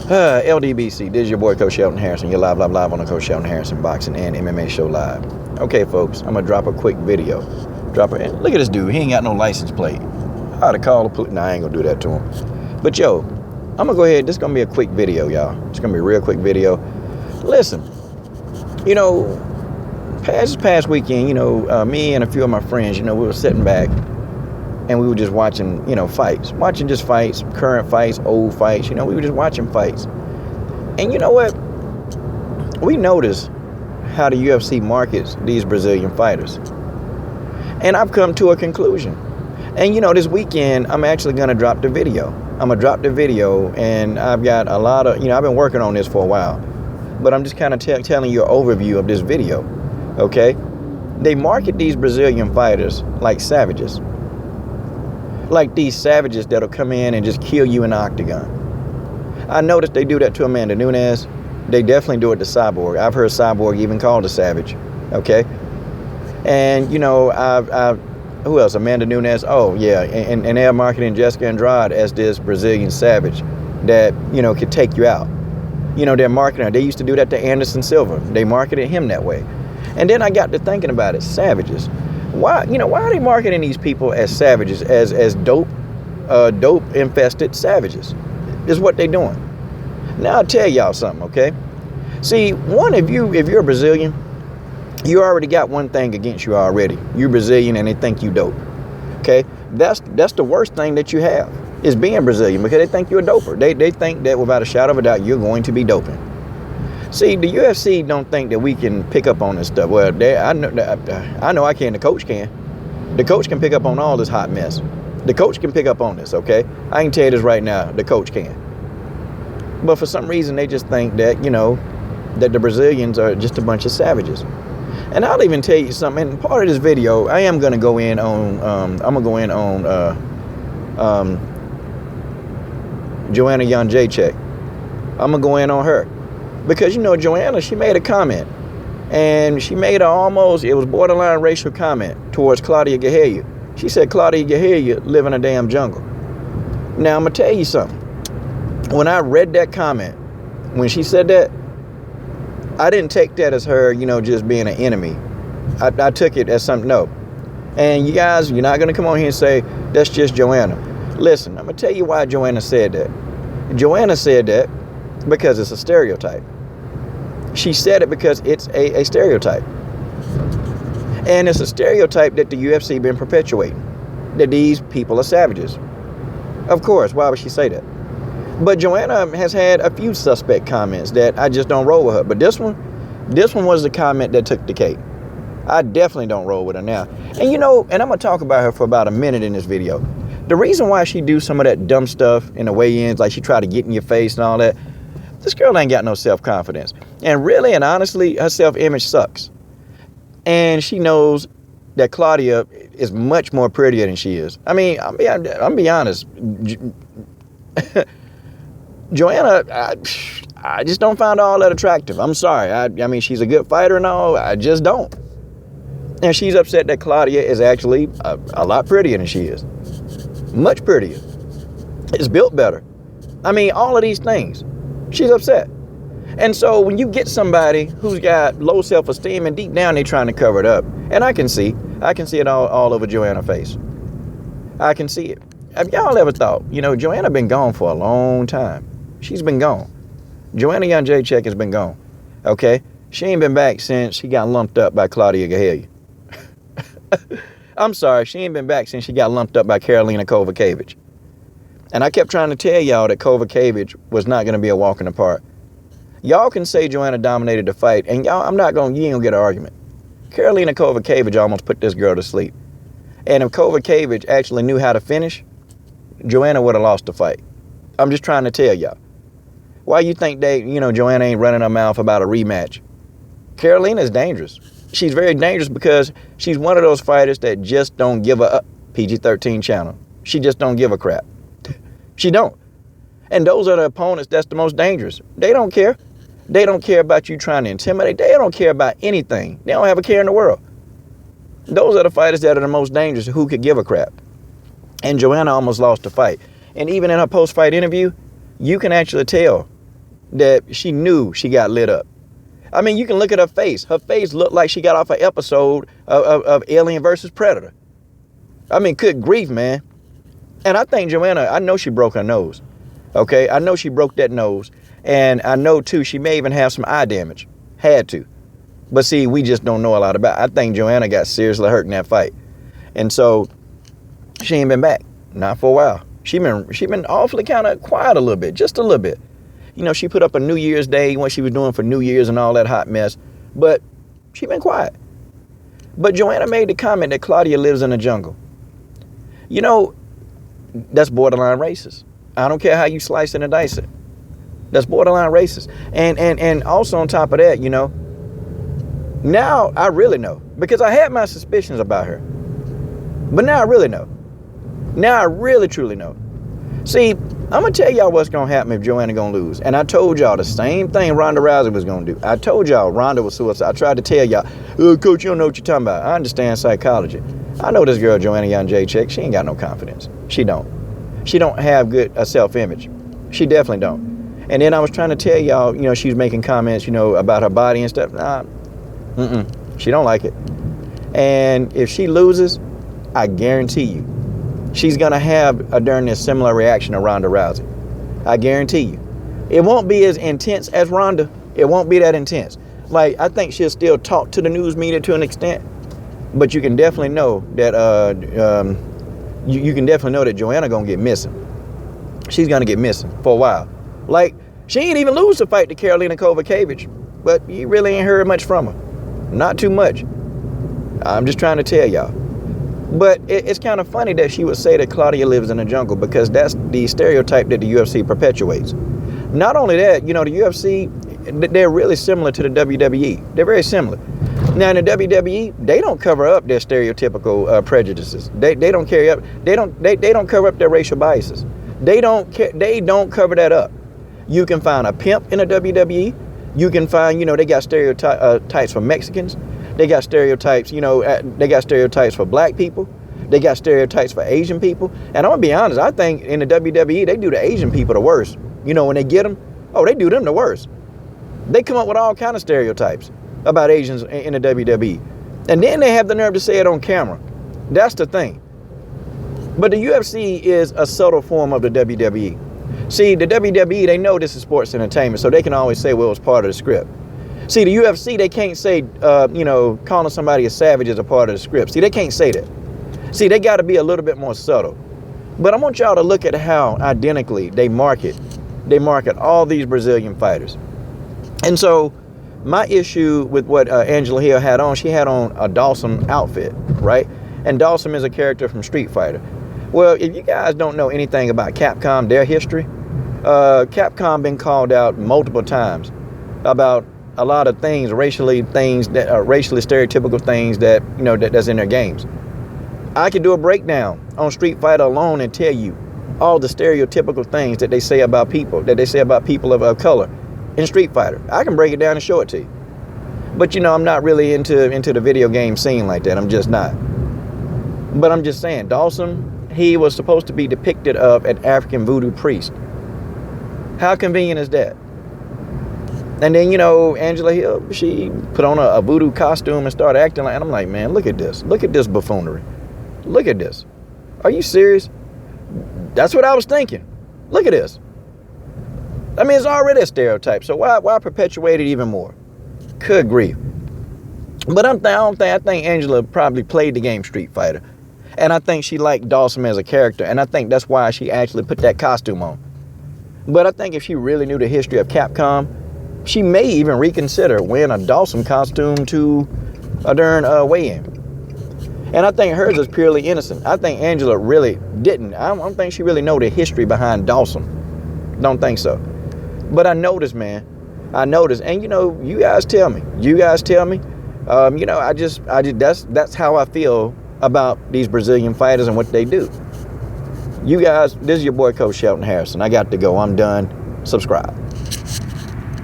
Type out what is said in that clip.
LDBC, this is your boy Coach Shelton Harrison. You're live on the Coach Shelton Harrison Boxing and MMA Show Live. Okay, folks, I'm going to drop a quick video. Look at this dude. He ain't got no license plate. I ought to call the police. Nah, I ain't going to do that to him. But, yo, I'm going to go ahead. This is going to be a quick video, y'all. It's going to be a real quick video. Listen, you know, this past weekend, me and a few of my friends, we were sitting back and we were just watching, fights. Watching just fights, current fights, old fights. We were just watching fights. And you know what? We noticed how the UFC markets these Brazilian fighters. And I've come to a conclusion. And, this weekend, I'm actually going to drop the video. I'm going to drop the video, and I've got a lot of, I've been working on this for a while. But I'm just kind of telling you an overview of this video, okay? They market these Brazilian fighters like savages. Like these savages that'll come in and just kill you in the octagon. I noticed they do that to Amanda Nunes. They definitely do it to Cyborg. I've heard Cyborg even called a savage, okay? And, who else? Amanda Nunes. Oh, yeah. And they're marketing Jessica Andrade as this Brazilian savage that, could take you out. They're marketing her. They used to do that to Anderson Silva. They marketed him that way. And then I got to thinking about it. Savages. Why are they marketing these people as savages, as dope infested savages? This is what they're doing. Now I'll tell y'all something, okay? See, if you're a Brazilian, you already got one thing against you already. You're Brazilian and they think you dope. Okay? That's the worst thing that you have, is being Brazilian, because they think you're a doper. They think that without a shadow of a doubt you're going to be doping. See, the UFC don't think that we can pick up on this stuff. Well, I know I can. The coach can. The coach can pick up on all this hot mess. The coach can pick up on this, okay? I can tell you this right now. The coach can. But for some reason, they just think that, that the Brazilians are just a bunch of savages. And I'll even tell you something. In part of this video, I am going to go in on, Joanna Jędrzejczyk. I'm going to go in on her. Because, Joanna, she made a comment. And she made it was borderline racial comment towards Claudia Gadelha. She said Claudia Gadelha live in a damn jungle. Now, I'm going to tell you something. When I read that comment, when she said that, I didn't take that as her, just being an enemy. I took it as something, no. And you guys, you're not going to come on here and say, that's just Joanna. Listen, I'm going to tell you why Joanna said that. Joanna said that because it's a stereotype. She said it because it's a stereotype. And it's a stereotype that the UFC been perpetuating, that these people are savages. Of course, why would she say that? But Joanna has had a few suspect comments that I just don't roll with her. But this one was the comment that took the cake. I definitely don't roll with her now. And and I'm going to talk about her for about a minute in this video. The reason why she do some of that dumb stuff in the weigh-ins, like she try to get in your face and all that, this girl ain't got no self-confidence. And really and honestly, her self-image sucks. And she knows that Claudia is much more prettier than she is. I mean, I'm be honest. Joanna, I just don't find her all that attractive. I'm sorry. I mean, she's a good fighter and all. I just don't. And she's upset that Claudia is actually a lot prettier than she is. Much prettier. It's built better. I mean, all of these things. She's upset. And so when you get somebody who's got low self-esteem and deep down they're trying to cover it up, and I can see it all over Joanna's face. I can see it. Have y'all ever thought, Joanna been gone for a long time. She's been gone. Joanna Jędrzejczyk has been gone. Okay? She ain't been back since she got lumped up by Claudia Gadelha. I'm sorry, she ain't been back since she got lumped up by Karolina Kowalkiewicz. And I kept trying to tell y'all that Kowalkiewicz was not going to be a walk in the park. Y'all can say Joanna dominated the fight, and you ain't going to get an argument. Karolina Kowalkiewicz almost put this girl to sleep. And if Kowalkiewicz actually knew how to finish, Joanna would have lost the fight. I'm just trying to tell y'all. Why you think Joanna ain't running her mouth about a rematch? Karolina is dangerous. She's very dangerous because she's one of those fighters that just don't give a PG-13 channel. She just don't give a crap. She don't. And those are the opponents that's the most dangerous. They don't care. They don't care about you trying to intimidate. They don't care about anything. They don't have a care in the world. Those are the fighters that are the most dangerous, who could give a crap. And Joanna almost lost the fight. And even in her post-fight interview, you can actually tell that she knew she got lit up. I mean, you can look at her face. Her face looked like she got off an episode of Alien versus Predator. I mean, good grief, man. And I think Joanna, I know she broke her nose. Okay, I know she broke that nose. And I know, too, she may even have some eye damage. Had to. But see, we just don't know a lot about it. I think Joanna got seriously hurt in that fight. And so, she ain't been back. Not for a while. She been awfully kind of quiet a little bit. Just a little bit. You know, she put up a New Year's Day, what she was doing for New Year's and all that hot mess. But she been quiet. But Joanna made the comment that Claudia lives in the jungle. You know, that's borderline racist. I don't care how you slice it and dice it. That's borderline racist. And also on top of that, you know, now I really know. Because I had my suspicions about her. But now I really know. Now I really truly know. See, I'm going to tell y'all what's going to happen if Joanna going to lose. And I told y'all the same thing Ronda Rousey was going to do. I told y'all Ronda was suicide. I tried to tell y'all, oh, Coach, you don't know what you're talking about. I understand psychology. I know this girl, Joanna Jędrzejczyk, she ain't got no confidence. She don't. She don't have good self-image. She definitely don't. And then I was trying to tell y'all, you know, she was making comments, you know, about her body and stuff. She don't like it. And if she loses, I guarantee you, she's going to have a similar reaction to Ronda Rousey. I guarantee you. It won't be as intense as Ronda. It won't be that intense. Like, I think she'll still talk to the news media to an extent. But you can definitely know that you can definitely know that Joanna going to get missing. She's going to get missing for a while. Like, she ain't even lose the fight to Karolina Kowalkiewicz. But you really ain't heard much from her. Not too much. I'm just trying to tell y'all. But it's kind of funny that she would say that Claudia lives in the jungle, because that's the stereotype that the UFC perpetuates. Not only that, you know, the UFC, they're really similar to the WWE. They're very similar. Now, in the WWE, they don't cover up their stereotypical prejudices. They don't carry up. They don't cover up their racial biases. They don't cover that up. You can find a pimp in the WWE. You can find, you know, they got stereotypes for Mexicans. They got stereotypes, you know, they got stereotypes for black people. They got stereotypes for Asian people. And I'm going to be honest, I think in the WWE, they do the Asian people the worst. You know, when they get them, they do them the worst. They come up with all kind of stereotypes about Asians in the WWE. And then they have the nerve to say it on camera. That's the thing. But the UFC is a subtle form of the WWE. See, the WWE, they know this is sports entertainment, so they can always say, well, it's part of the script. See, the UFC, they can't say, you know, calling somebody a savage is a part of the script. See, they can't say that. See, they got to be a little bit more subtle. But I want y'all to look at how identically they market all these Brazilian fighters. And so my issue with what Angela Hill had on, she had on a Dawson outfit, right? And Dawson is a character from Street Fighter. Well, if you guys don't know anything about Capcom, their history, Capcom been called out multiple times about a lot of things, racially stereotypical things that, you know, that's in their games. I could do a breakdown on Street Fighter alone and tell you all the stereotypical things that they say about people, of color in Street Fighter. I can break it down and show it to you. But, you know, I'm not really into the video game scene like that. I'm just not. But I'm just saying, Dawson, he was supposed to be depicted of an African voodoo priest. How convenient is that? And then, you know, Angela Hill, she put on a voodoo costume and started acting like, and I'm like, man, look at this. Look at this buffoonery. Look at this. Are you serious? That's what I was thinking. Look at this. I mean, it's already a stereotype, so why perpetuate it even more? Good grief. But I think Angela probably played the game Street Fighter. And I think she liked Dawson as a character, and I think that's why she actually put that costume on. But I think if she really knew the history of Capcom, she may even reconsider wearing a Dawson costume to a darn weigh-in. And I think hers is purely innocent. I think Angela really didn't. I don't think she really know the history behind Dawson. Don't think so. But I noticed, man. I noticed. And, you know, you guys tell me. You know, that's how I feel about these Brazilian fighters and what they do. You guys, this is your boy, Coach Shelton Harrison. I got to go. I'm done. Subscribe.